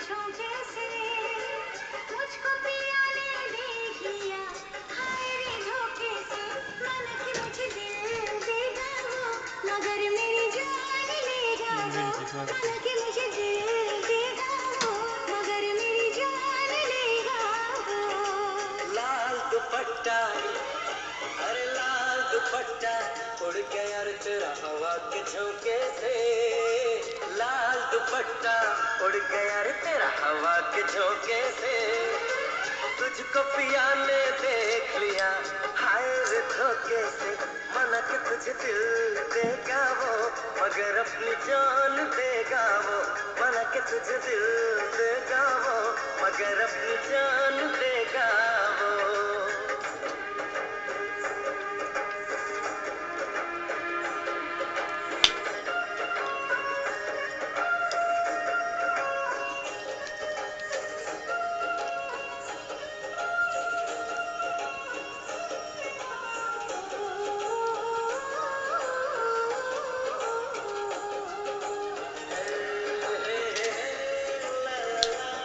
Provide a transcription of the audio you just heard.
झोंके से मुझको पिया ने देख लिया, हाय रे धोखे से। माना कि मुझे दिल देगा वो, मगर मेरी जान लेगा वो। माना कि मुझे दिल देगा वो, मगर मेरी जान लेगा वो। लाल दुपट्टा, अरे लाल दुपट्टा उड़ गया रे तेरा हवा के झोंके से। लाल दुपट्टा उड़ गया रे तेरा हवा के झोंके से। तुझको पिया ने देख लिया, हाय रे धोखे से। माना कि तुझे दिल देगा वो, मगर अपनी जान देगा वो। माना कि तुझे दिल देगा वो, मगर अपनी जान देगा वो।